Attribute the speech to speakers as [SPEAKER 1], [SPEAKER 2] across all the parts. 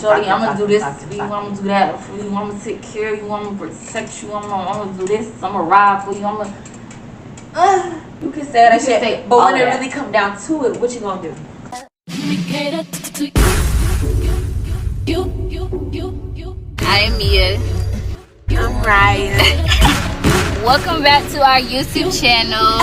[SPEAKER 1] shorty, I'm gonna do this for you, I'm gonna do that for you, I'm gonna take care of you, I'm gonna protect you, I'm gonna do this, I'm gonna ride for you, I'm gonna.
[SPEAKER 2] You can say that shit, but when it really come down to it, what you gonna do?
[SPEAKER 3] I am Mia.
[SPEAKER 2] I'm Ryan.
[SPEAKER 3] Welcome back to our YouTube channel.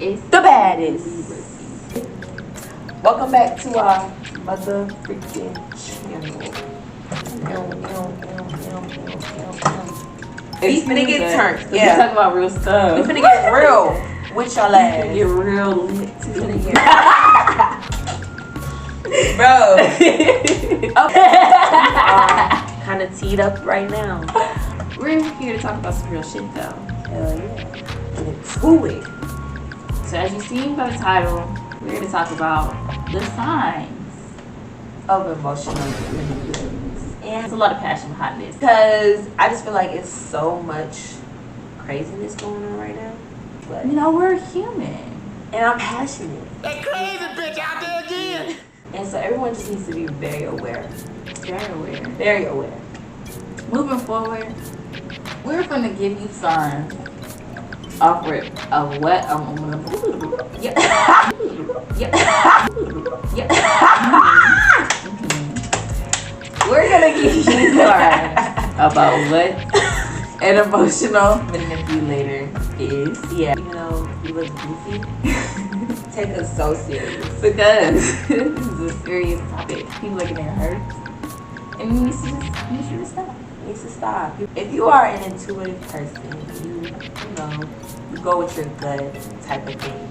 [SPEAKER 2] It's the baddest. Welcome back to our mother freaking channel. We finna get turned.
[SPEAKER 1] Yeah. We talk about real stuff.
[SPEAKER 2] We finna get real with y'all ass.
[SPEAKER 1] We finna get real lit too.
[SPEAKER 2] Bro. Okay. Kind of teed up right now.
[SPEAKER 1] We're here to talk about some real shit though.
[SPEAKER 2] Hell yeah. Get to it.
[SPEAKER 1] So as you see by the title, we're here to talk about the signs
[SPEAKER 2] of emotional intelligence. And
[SPEAKER 1] there's a lot of passion behind this.
[SPEAKER 2] Because I just feel like it's so much craziness going on right now. But
[SPEAKER 1] you know, we're human.
[SPEAKER 2] And I'm passionate.
[SPEAKER 4] That crazy bitch out there again.
[SPEAKER 2] And so everyone just needs to be very aware.
[SPEAKER 1] Very aware.
[SPEAKER 2] Very aware.
[SPEAKER 1] Moving forward, we're going to give you signs of what we're gonna give you signs about what an emotional manipulator is.
[SPEAKER 2] Yeah, you know, he was goofy. Take us so serious
[SPEAKER 1] because this is a serious topic. People are getting hurt, and you need to stop.
[SPEAKER 2] Needs to stop. If you are an intuitive person, you know, you go with your gut type of thing.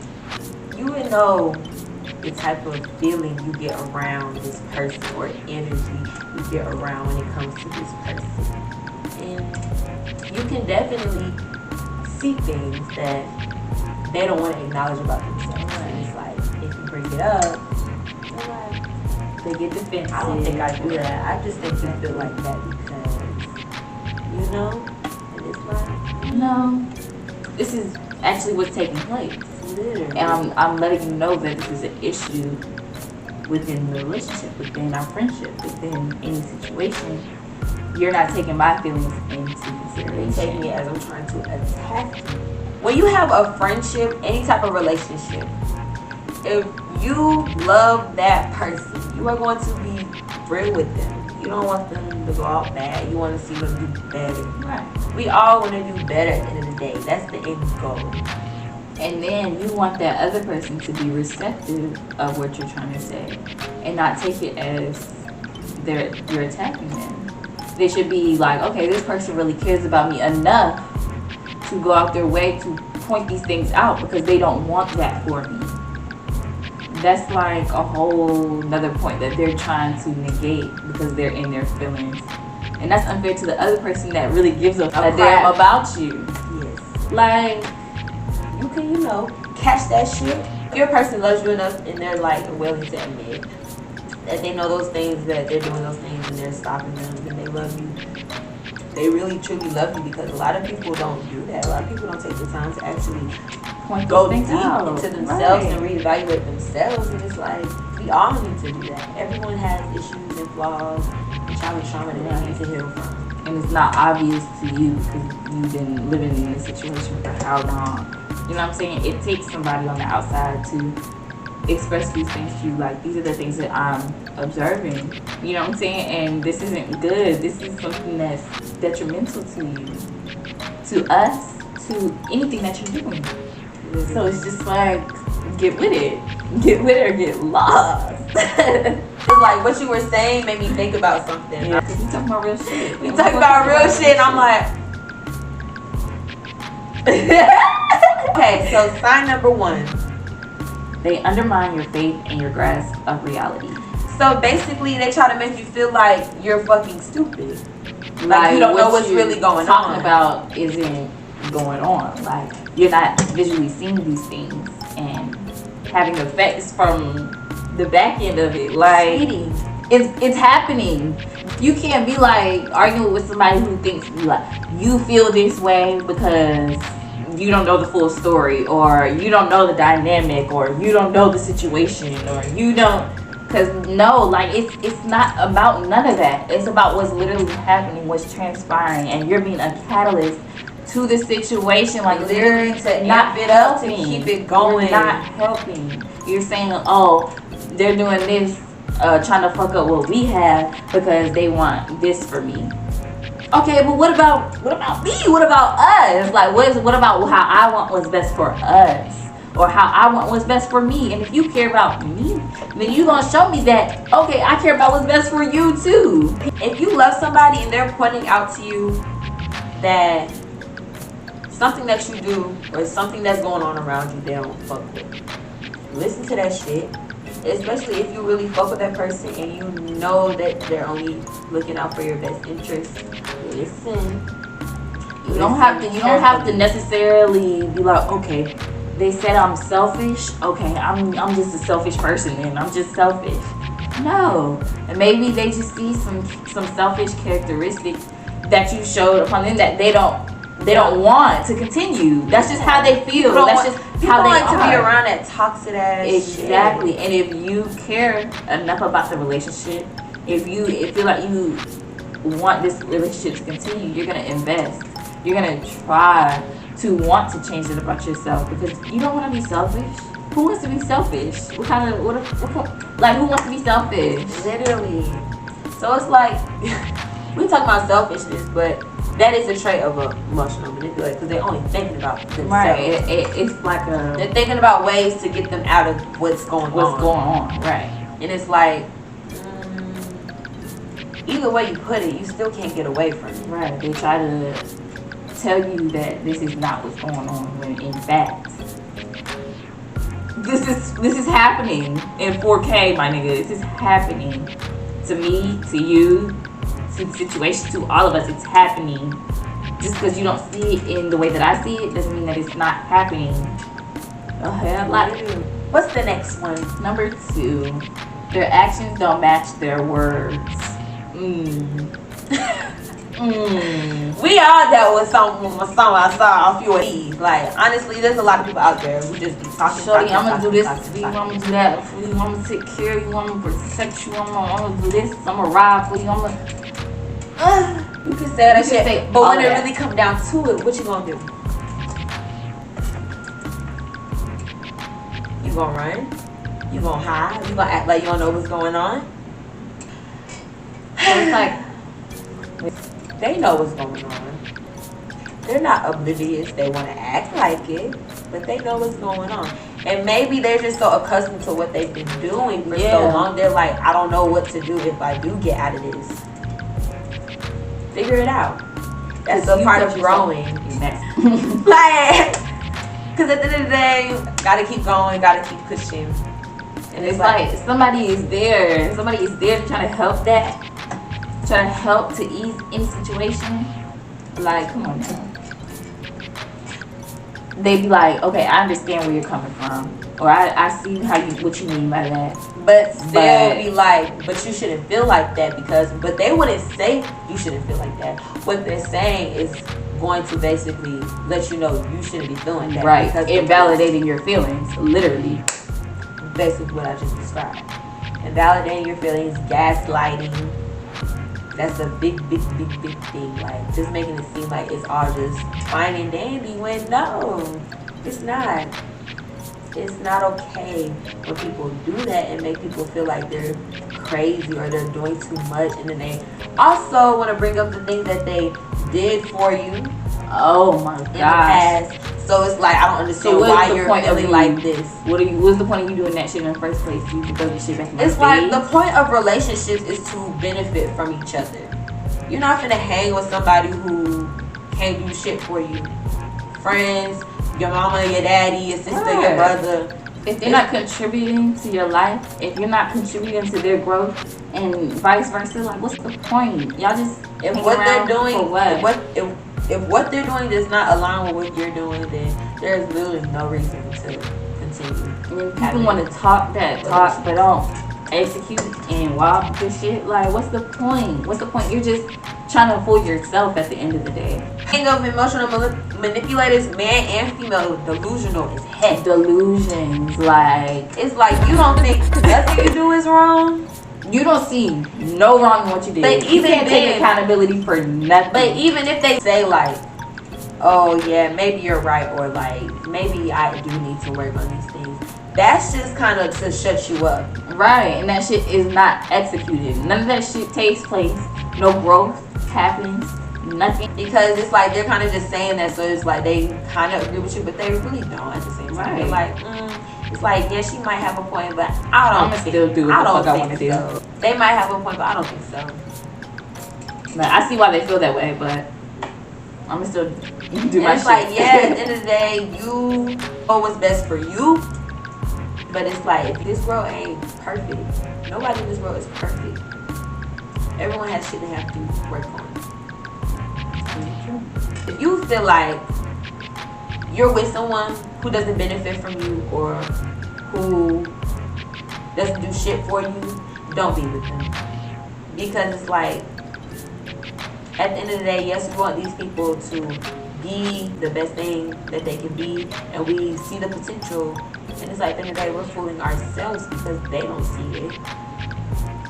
[SPEAKER 2] You would know the type of feeling you get around this person or energy you get around when it comes to this person. And you can definitely see things that they don't want to acknowledge about themselves. And it's like, if you bring it up, they're like,
[SPEAKER 1] they get defensive.
[SPEAKER 2] I don't think I do that. I just think you feel like that because, you know, and it's like,
[SPEAKER 1] no, this is actually what's taking place.
[SPEAKER 2] Literally.
[SPEAKER 1] And I'm letting you know that this is an issue within the relationship, within our friendship, within any situation. You're not taking my feelings into consideration.
[SPEAKER 2] You're taking it as I'm trying to attack you. When you have a friendship, any type of relationship, if you love that person, you are going to be real with them. You don't want them to go out bad. You want to see them do better.
[SPEAKER 1] Right.
[SPEAKER 2] We all want to do better at the end of the day. That's the end goal.
[SPEAKER 1] And then you want that other person to be receptive of what you're trying to say and not take it as you're attacking them. They should be like, okay, this person really cares about me enough to go out their way to point these things out because they don't want that for me. That's like a whole another point that they're trying to negate because they're in their feelings. And that's unfair to the other person that really gives a damn about you.
[SPEAKER 2] Yes.
[SPEAKER 1] Like,
[SPEAKER 2] you can, you know, catch that shit. If your person loves you enough and they're like willing to admit that they know those things, that they're doing those things and they're stopping them and they love you. They really truly love you because a lot of people don't do that. A lot of people don't take the time to actually go deep into themselves and reevaluate themselves. And it's like, we all need to do that. Everyone has issues and flaws and childhood trauma that they need to heal from.
[SPEAKER 1] And it's not obvious to you because you've been living in this situation for how long. You know what I'm saying? It takes somebody on the outside to express these things to you. Like, these are the things that I'm observing. You know what I'm saying? And this isn't good. This is something that's detrimental to you, to us, to anything that you're doing. So it's just like, get with it. Get with it or get lost.
[SPEAKER 2] It's like what you were saying made me think about something.
[SPEAKER 1] Yeah, because we talking about real shit.
[SPEAKER 2] We talking about real shit and I'm like... Okay, so sign number 1.
[SPEAKER 1] They undermine your faith and your grasp of reality.
[SPEAKER 2] So basically, they try to make you feel like you're fucking stupid. Like you don't know what's really going on.
[SPEAKER 1] Talking about isn't going on. Like, you're not visually seeing these things and having effects from the back end of it. Like,
[SPEAKER 2] cheating.
[SPEAKER 1] it's happening. You can't be like arguing with somebody who thinks like you feel this way because you don't know the full story, or you don't know the dynamic, or you don't know the situation, or you don't. Because no, like it's not about none of that. It's about what's literally happening, what's transpiring, and you're being a catalyst to the situation. Like
[SPEAKER 2] Literally to amp it up, to keep it going.
[SPEAKER 1] You're not helping. You're saying, oh, they're doing this, trying to fuck up what we have because they want this for me. Okay, but what about me? What about us? Like, what about how I want what's best for us, or how I want what's best for me? And if you care about me, then you gonna show me that, okay, I care about what's best for you too.
[SPEAKER 2] If you love somebody and they're pointing out to you that something that you do or something that's going on around you they don't fuck with, listen to that shit. Especially if you really fuck with that person and you know that they're only looking out for your best interest. Listen.
[SPEAKER 1] You don't have to necessarily be like, okay, they said I'm selfish. Okay, I'm just a selfish person and I'm just selfish. No. And maybe they just see some selfish characteristics that you showed upon them that they don't want to continue. That's just how they feel. That's just how they
[SPEAKER 2] like to be around that toxic ass
[SPEAKER 1] exactly
[SPEAKER 2] shit.
[SPEAKER 1] And if you care enough about the relationship, if you feel like you want this relationship to continue, you're gonna invest. You're gonna try to want to change it about yourself, because you don't want to be selfish. Who wants to be selfish? Who wants to be selfish?
[SPEAKER 2] Literally. So it's like we talk about selfishness, but that is a trait of emotional manipulation, because they're only thinking about themselves.
[SPEAKER 1] Right. It's like
[SPEAKER 2] they're thinking about ways to get them out of what's going on.
[SPEAKER 1] Right.
[SPEAKER 2] And it's like, either way you put it, you still can't get away from it.
[SPEAKER 1] Right. They try to tell you that this is not what's going on, when in fact this is happening in 4K, my nigga. This is happening to me, to you, to the situation, to all of us. It's happening. Just because you don't see it in the way that I see it doesn't mean that it's not happening.
[SPEAKER 2] What's the next one?
[SPEAKER 1] Number 2, their actions don't match their words.
[SPEAKER 2] We all dealt with some I saw a few of these. Like, honestly, there's a lot of people out there who just be talking.
[SPEAKER 1] Shorty, I'm gonna do this for you, I'm gonna do that for you, I'm gonna take care of you, I'm gonna protect you, I'm gonna do this, I'm gonna ride for you, I'm gonna...
[SPEAKER 2] You can say that shit, but when it really come down to it, what you gonna do? You gonna run? You gonna hide? You gonna act like you don't know what's going on?
[SPEAKER 1] So it's like,
[SPEAKER 2] they know what's going on. They're not oblivious. They want to act like it, but they know what's going on. And maybe they're just so accustomed to what they've been doing for so long. They're like, I don't know what to do if I do get out of this. Figure it out. That's a part of growing. Like, because at the end of the day, gotta keep going, gotta keep pushing.
[SPEAKER 1] And it's like somebody is there trying to help that. Trying to help to ease any situation. Like, come on now. They be like, okay, I understand where you're coming from, or I see what you mean by that.
[SPEAKER 2] But still be like, but you shouldn't feel like that, but they wouldn't say you shouldn't feel like that. What they're saying is going to basically let you know you shouldn't be feeling that.
[SPEAKER 1] Right, because invalidating your feelings, literally.
[SPEAKER 2] Basically what I just described. Invalidating your feelings, gaslighting. That's a big thing. Like, just making it seem like it's all just fine and dandy, when no, it's not. It's not okay when people do that and make people feel like they're crazy or they're doing too much, and then they also want to bring up the things that they did for you.
[SPEAKER 1] Oh my gosh.
[SPEAKER 2] In the past. So it's like, I don't understand why you're feeling like this.
[SPEAKER 1] What's the point of you doing that shit in the first place? You can throw your shit back in my face.
[SPEAKER 2] It's like, the point of relationships is to benefit from each other. You're not gonna hang with somebody who can't do shit for you. Friends, your mama, your daddy, your sister, your brother.
[SPEAKER 1] If they're not contributing to your life, if you're not contributing to their growth, and vice versa, like, what's the point? Y'all just
[SPEAKER 2] if what they're doing,
[SPEAKER 1] for what?
[SPEAKER 2] If what they're doing does not align with what you're doing, then there's literally no reason to continue.
[SPEAKER 1] And then people want to talk that talk, but don't execute and walk this shit. Like, what's the point? What's the point? You're just trying to fool yourself at the end of the day.
[SPEAKER 2] King of emotional manipulators, man and female, delusional as heck.
[SPEAKER 1] Delusions, like,
[SPEAKER 2] It's like you don't think nothing you do is wrong.
[SPEAKER 1] you don't see no wrong in what you did.
[SPEAKER 2] But
[SPEAKER 1] You
[SPEAKER 2] even
[SPEAKER 1] can't take
[SPEAKER 2] then-
[SPEAKER 1] accountability for nothing.
[SPEAKER 2] But even if they say like, oh yeah, maybe you're right, or like maybe I do need to work on these things, that's just kind of to shut you up.
[SPEAKER 1] Right, and that shit is not executed. None of that shit takes place. No growth happens. Nothing.
[SPEAKER 2] Because it's like they're kind of just saying that, so it's like they kind of agree with you, but they really don't at the same time.
[SPEAKER 1] Right.
[SPEAKER 2] They're like, it's like, yeah, she might have a point, but I don't
[SPEAKER 1] I'ma
[SPEAKER 2] think,
[SPEAKER 1] still do what
[SPEAKER 2] I
[SPEAKER 1] the
[SPEAKER 2] don't
[SPEAKER 1] fuck I
[SPEAKER 2] think
[SPEAKER 1] wanna do.
[SPEAKER 2] so. They might have a point, but I don't think so.
[SPEAKER 1] Like, I see why they feel that way, but I'm gonna still do
[SPEAKER 2] And
[SPEAKER 1] my
[SPEAKER 2] it's
[SPEAKER 1] shit.
[SPEAKER 2] like, yeah, at the end of the day, you know what's best for you. But it's like, this world ain't perfect. Nobody in this world is perfect. Everyone has shit they have to work on. If you feel like you're with someone who doesn't benefit from you or who doesn't do shit for you, don't be with them. Because it's like, at the end of the day, yes, we want these people to be the best thing that they can be, and we see the potential. And it's like, at the end of the day, we're fooling ourselves because they don't see it.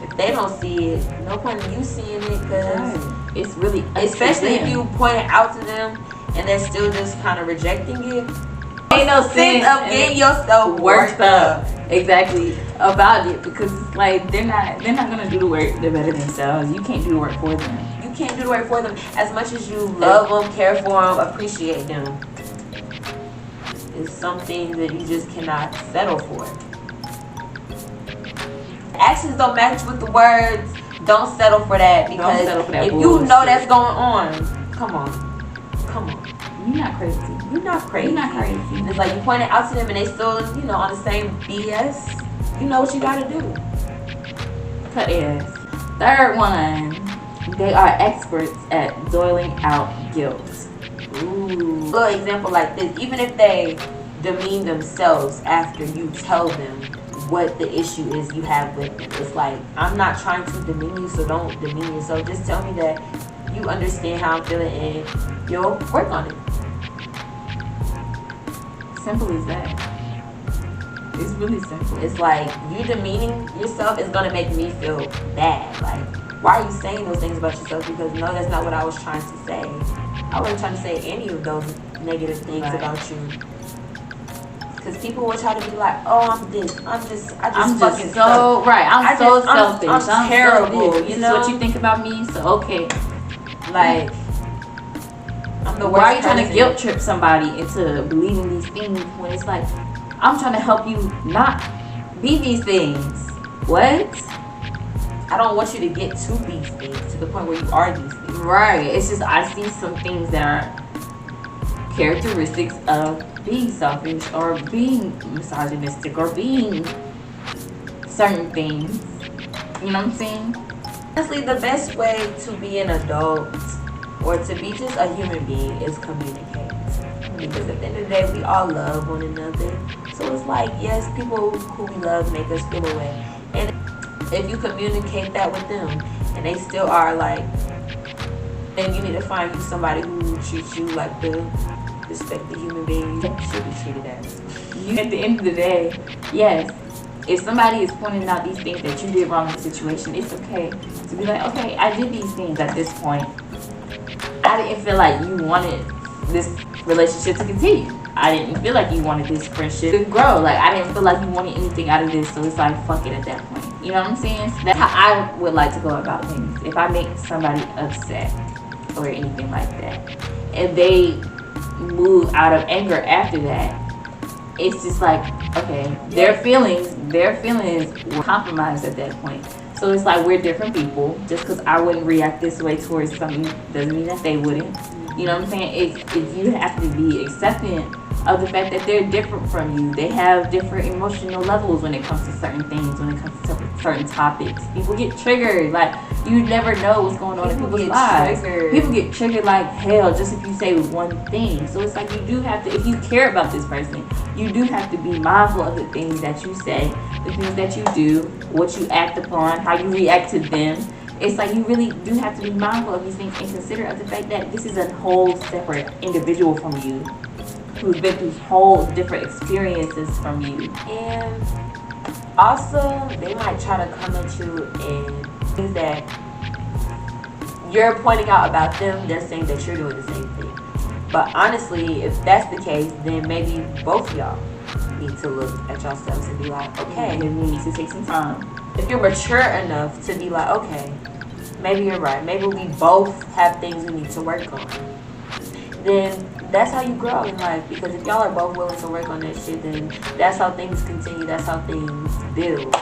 [SPEAKER 2] If they don't see it, no point in you seeing it, because
[SPEAKER 1] It's really,
[SPEAKER 2] especially if you point it out to them and they're still just kind of rejecting it.
[SPEAKER 1] ain't no
[SPEAKER 2] Sense
[SPEAKER 1] sense
[SPEAKER 2] of getting yourself
[SPEAKER 1] worked up exactly about it, because it's like they're not gonna do the work. They're better themselves. You can't do the work for them.
[SPEAKER 2] You can't do the work for them as much as you love them, care for them, appreciate them. It's something that you just cannot settle for. Actions don't match with the words. Don't settle for that, because
[SPEAKER 1] settle for that
[SPEAKER 2] if you
[SPEAKER 1] bullshit.
[SPEAKER 2] know that's going on, come on.
[SPEAKER 1] You're not crazy.
[SPEAKER 2] You're not crazy.
[SPEAKER 1] You're not crazy.
[SPEAKER 2] It's like you point it out to them and they still, on the same BS. You know what you gotta do.
[SPEAKER 1] Cut ass. Third one, they are experts at doling out guilt.
[SPEAKER 2] Ooh. Little example like this, even if they demean themselves after you tell them what the issue is you have with them. It's like, I'm not trying to demean you, so don't demean yourself. Just tell me that you understand how I'm feeling and you'll work on it.
[SPEAKER 1] Simple as that. It's really simple.
[SPEAKER 2] It's like, you demeaning yourself is gonna make me feel bad. Like, why are you saying those things about yourself? Because no, that's not what I was trying to say. I wasn't trying to say any of those negative things about you. Because people will try to be like, oh, I'm just fucking
[SPEAKER 1] so right. I'm so selfish.
[SPEAKER 2] I'm terrible.
[SPEAKER 1] So this is what you think about me. So okay,
[SPEAKER 2] like, I'm the worst.
[SPEAKER 1] why are you trying to
[SPEAKER 2] person.
[SPEAKER 1] guilt trip somebody into believing these things when it's like, I'm trying to help you not be these things? What?
[SPEAKER 2] I don't want you to get to these things, to the point where you are these things.
[SPEAKER 1] Right. It's just I see some things that are characteristics of being selfish or being misogynistic or being certain things. You know what I'm saying?
[SPEAKER 2] Honestly, the best way to be an adult or to be just a human being is communicate. Because at the end of the day, we all love one another. So it's like, yes, people who we love make us feel away. And if you communicate that with them and they still are like, then you need to find you somebody who treats you like the respected human being you should be treated as.
[SPEAKER 1] At the end of the day, yes, if somebody is pointing out these things that you did wrong in the situation, it's okay to be like, okay, I did these things at this point. I didn't feel like you wanted this relationship to continue. I didn't feel like you wanted this friendship to grow. Like, I didn't feel like you wanted anything out of this, so it's like, fuck it at that point. You know what I'm saying? So that's how I would like to go about things. If I make somebody upset or anything like that, and they move out of anger after that, it's just like, okay, their feelings were compromised at that point. So it's like, we're different people. Just because I wouldn't react this way towards something doesn't mean that they wouldn't. You know what I'm saying? It's you have to be accepting of the fact that they're different from you. They have different emotional levels when it comes to certain things, when it comes to certain topics. People get triggered. Like, You never know what's going on in people's lives. People get triggered like hell just if you say one thing. So it's like you do have to, if you care about this person, you do have to be mindful of the things that you say, the things that you do, what you act upon, how you react to them. It's like you really do have to be mindful of these things and consider of the fact that this is a whole separate individual from you who's been through whole different experiences from you.
[SPEAKER 2] And also, they might try to come at you and things that you're pointing out about them, they're saying that you're doing the same thing. But honestly, if that's the case, then maybe both of y'all need to look at yourselves and be like, okay,
[SPEAKER 1] Maybe we need to take some time.
[SPEAKER 2] if you're mature enough to be like, okay, maybe you're right, maybe we both have things we need to work on, then that's how you grow in life. Because if y'all are both willing to work on that shit, then that's how things continue, that's how things build.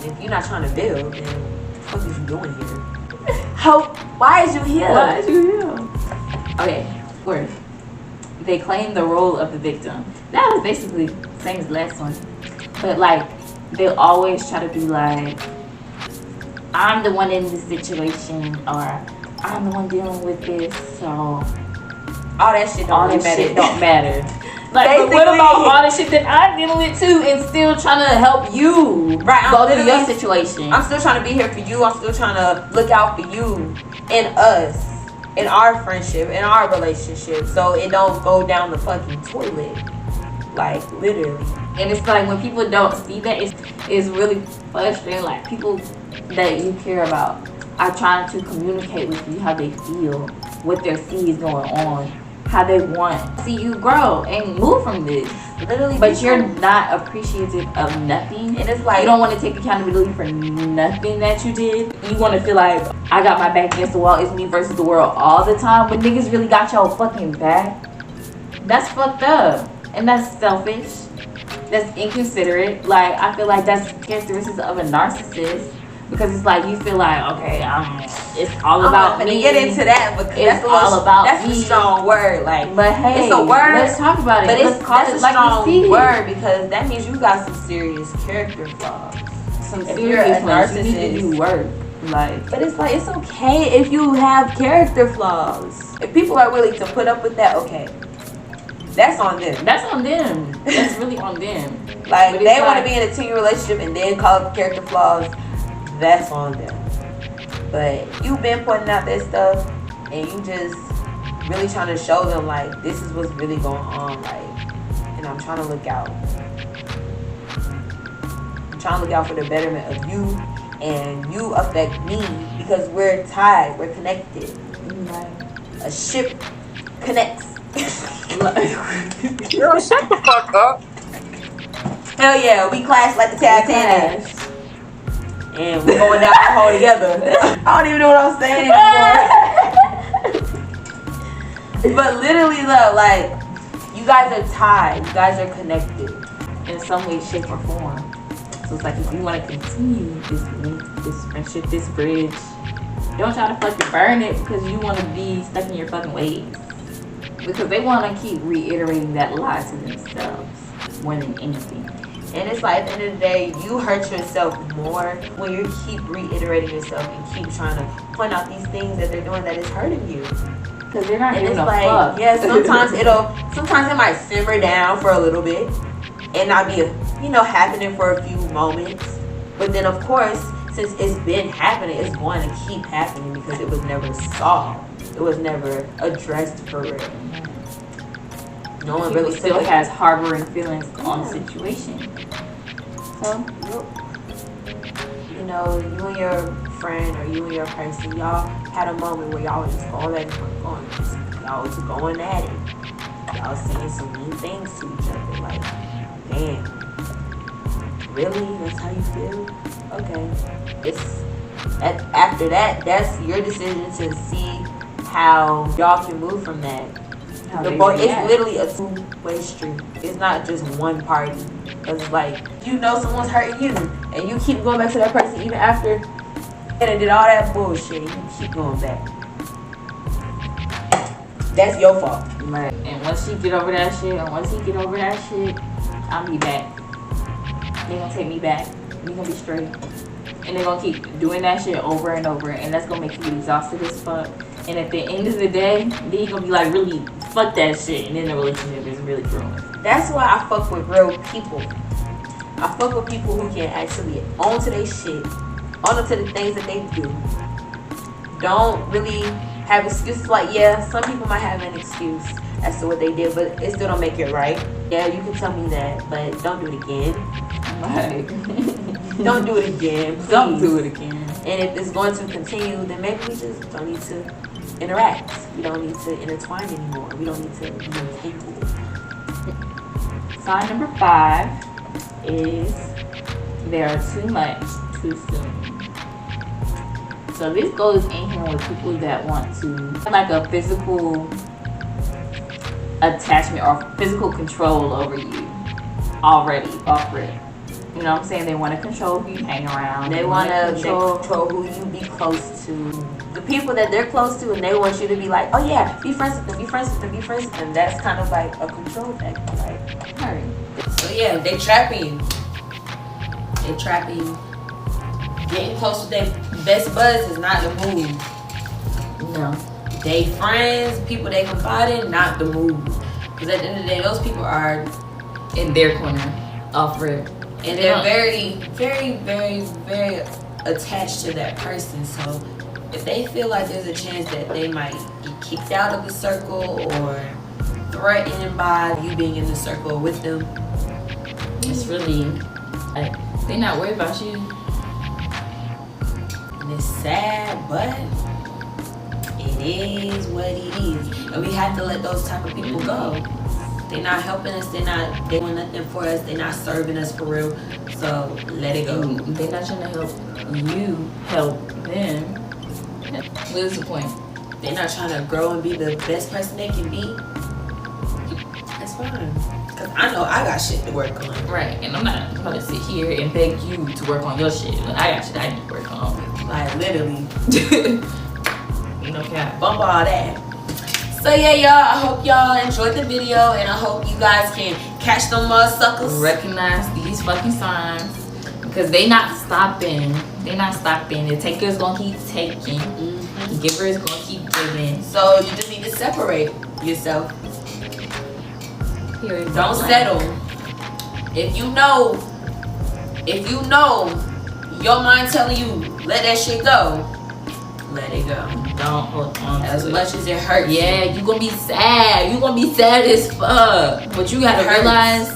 [SPEAKER 2] If you're not trying to build, then what the fuck is you doing here? Why is you here?
[SPEAKER 1] Why is you here? Okay, fourth. They claim the role of the victim. That was basically the same as the last one. But like, they'll always try to be like, I'm the one in this situation, or I'm the one dealing with this, so
[SPEAKER 2] all that shit
[SPEAKER 1] all
[SPEAKER 2] don't
[SPEAKER 1] that
[SPEAKER 2] matter.
[SPEAKER 1] shit don't matter. Like, but what about all the shit that I'm dealing with too, and still trying to help you
[SPEAKER 2] Right,
[SPEAKER 1] go through your situation?
[SPEAKER 2] I'm still trying to be here for you. I'm still trying to look out for you and us, in our friendship, in our relationship, so it don't go down the fucking toilet. Like, literally.
[SPEAKER 1] And it's like when people don't see that, it's really frustrating. Like, people that you care about are trying to communicate with you how they feel, what their see is going on, how they want to see you grow and move from this.
[SPEAKER 2] Literally,
[SPEAKER 1] But you're not appreciative of nothing.
[SPEAKER 2] and it's like,
[SPEAKER 1] You don't want to take accountability for nothing that you did. You want to feel like, I got my back against the wall, it's me versus the world all the time. But niggas really got your fucking back. That's fucked up. And that's selfish. That's inconsiderate. Like, I feel like that's characteristics of a narcissist. Because it's like, you feel like, okay, it's all about
[SPEAKER 2] I'm
[SPEAKER 1] me.
[SPEAKER 2] gonna get into that, because
[SPEAKER 1] It's all about
[SPEAKER 2] that's
[SPEAKER 1] me.
[SPEAKER 2] a strong word. Like,
[SPEAKER 1] But hey,
[SPEAKER 2] it's a word,
[SPEAKER 1] let's talk about it.
[SPEAKER 2] but
[SPEAKER 1] Let's call
[SPEAKER 2] that's
[SPEAKER 1] it
[SPEAKER 2] a
[SPEAKER 1] like
[SPEAKER 2] strong
[SPEAKER 1] we see it.
[SPEAKER 2] word, because that means you got some serious character flaws.
[SPEAKER 1] Some
[SPEAKER 2] If
[SPEAKER 1] serious
[SPEAKER 2] you're a
[SPEAKER 1] ones. You need to
[SPEAKER 2] narcissist.
[SPEAKER 1] do work. Like,
[SPEAKER 2] But it's like, it's okay if you have character flaws. If people are willing to put up with that, okay, that's on them.
[SPEAKER 1] that's on them. That's really on them.
[SPEAKER 2] Like,
[SPEAKER 1] But
[SPEAKER 2] they
[SPEAKER 1] it's
[SPEAKER 2] want to
[SPEAKER 1] like-
[SPEAKER 2] be in a teen relationship and then call it character flaws, that's on them. But you've been pointing out that stuff, and you just really trying to show them, like, this is what's really going on, like, and I'm trying to look out. I'm trying to look out for the betterment of you, and you affect me, because we're tied, we're connected. A ship connects.
[SPEAKER 4] Girl, shut the fuck up.
[SPEAKER 2] Hell yeah, we clash like the Titanic. And we're going down the hole together. I don't even know what I'm saying anymore. But literally though, like, you guys are tied. You guys are connected.
[SPEAKER 1] in some way, shape, or form. So it's like, if you want to continue this link, this friendship, this bridge, don't try to fucking burn it because you want to be stuck in your fucking ways. Because they want to keep reiterating that lie to themselves more than anything.
[SPEAKER 2] And it's like, at the end of the day, you hurt yourself more when you keep reiterating yourself and keep trying to point out these things that they're doing that is hurting you.
[SPEAKER 1] Because they're not
[SPEAKER 2] And
[SPEAKER 1] giving
[SPEAKER 2] it's
[SPEAKER 1] a
[SPEAKER 2] like,
[SPEAKER 1] fuck.
[SPEAKER 2] yeah, sometimes it might simmer down for a little bit and not be, happening for a few moments. But then, of course, since it's been happening, it's going to keep happening because it was never solved. It was never addressed for real. No one really
[SPEAKER 1] still
[SPEAKER 2] took it.
[SPEAKER 1] has harboring feelings on the situation. So,
[SPEAKER 2] you and your friend or you and your person, y'all had a moment where y'all was just all that going. Y'all was going at it. Y'all saying some mean things to each other. Like, damn. Really? That's how you feel? Okay. After that, that's your decision to see how y'all can move from that. It's literally a two-way street. It's not just one party. Because it's like, someone's hurting you, and you keep going back to that person even after and did all that bullshit, and you keep going back. That's your fault.
[SPEAKER 1] right. And once she get over that shit, and once he get over that shit, I'll be back. They gonna take me back. We gonna be straight. and they're gonna keep doing that shit over and over, and that's gonna make you exhausted as fuck. And at the end of the day, then you're gonna be like, really, fuck that shit, and then the relationship is really ruined.
[SPEAKER 2] That's why I fuck with real people. I fuck with people who can actually own to their shit, own to the things that they do. Don't really have excuses. Like, yeah, some people might have an excuse as to what they did, but it still don't make it right. Yeah, you can tell me that, but don't do it again.
[SPEAKER 1] Like,
[SPEAKER 2] Don't do it again. Please.
[SPEAKER 1] don't do it again.
[SPEAKER 2] And if it's going to continue, then maybe we just don't need to interact. We don't need to intertwine anymore. We don't need to be entangled.
[SPEAKER 1] Sign number 5 is they are too much too soon. So this goes in here with people that want to like a physical attachment or physical control over you already off rip. You know what I'm saying? They want to control who you hang around.
[SPEAKER 2] They want to control who you be close to. The people that they're close to, and they want you to be like, oh yeah, be friends with them, be friends with them, be friends with them. That's kind of like a control factor, right?
[SPEAKER 1] Right.
[SPEAKER 2] So yeah, they trapping you. They trapping you. Getting close with their best buds is not the move.
[SPEAKER 1] No.
[SPEAKER 2] They friends, people they confide in, not the move. Because at the end of the day, those people are
[SPEAKER 1] In their corner off rip.
[SPEAKER 2] and they're very, very, very, very attached to that person. So if they feel like there's a chance that they might get kicked out of the circle or threatened by you being in the circle with them,
[SPEAKER 1] It's really like, they're not worried about you.
[SPEAKER 2] and it's sad, but it is what it is. And we have to let those type of people go. They're not helping us, they're not doing nothing for us, they're not serving us for real. So let it go.
[SPEAKER 1] They're not trying to help you help them. What is the point?
[SPEAKER 2] They're not trying to grow and be the best person they can be. That's fine. Cause I know I got shit to work on.
[SPEAKER 1] Right, and I'm not gonna sit here and beg you to work on your shit. I got shit I need to work on.
[SPEAKER 2] Like literally.
[SPEAKER 1] You know, cap.
[SPEAKER 2] Bump all that. So yeah, y'all, I hope y'all enjoyed the video, and I hope you guys can catch them suckers.
[SPEAKER 1] Recognize these fucking signs because they not stopping. They not stopping. The taker's gonna keep taking. The giver is gonna keep giving.
[SPEAKER 2] So you just need to separate yourself.
[SPEAKER 1] Period.
[SPEAKER 2] Don't settle. If you know your mind telling you let that shit go, let it go.
[SPEAKER 1] Don't hold on
[SPEAKER 2] As
[SPEAKER 1] to
[SPEAKER 2] much as it hurts.
[SPEAKER 1] Yeah, you gonna be sad. You gonna be sad as fuck. But you gotta
[SPEAKER 2] It hurts.
[SPEAKER 1] realize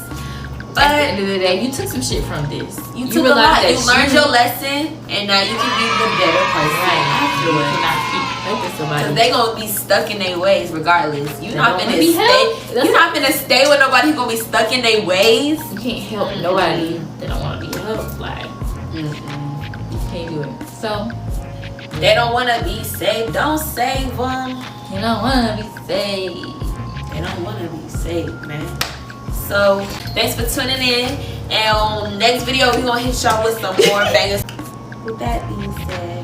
[SPEAKER 2] But
[SPEAKER 1] at the end of the day, you took some shit from this.
[SPEAKER 2] you took a lot.
[SPEAKER 1] that
[SPEAKER 2] You learned your lesson, and now you can be the better person
[SPEAKER 1] right. You
[SPEAKER 2] afterwards.
[SPEAKER 1] cannot keep helping somebody.
[SPEAKER 2] Cause they gonna be stuck in their ways regardless. You're not
[SPEAKER 1] don't
[SPEAKER 2] gonna
[SPEAKER 1] wanna be
[SPEAKER 2] stay.
[SPEAKER 1] helped.
[SPEAKER 2] You're not gonna stay with nobody who's gonna be stuck in their ways.
[SPEAKER 1] You can't help nobody. They don't want to be helped. Like you can't do it. So
[SPEAKER 2] They don't wanna be saved. Don't save them.
[SPEAKER 1] you don't want to be saved.
[SPEAKER 2] They don't wanna be saved, man. So thanks for tuning in. And on next video, we gonna hit y'all with some more bangers. With that being said.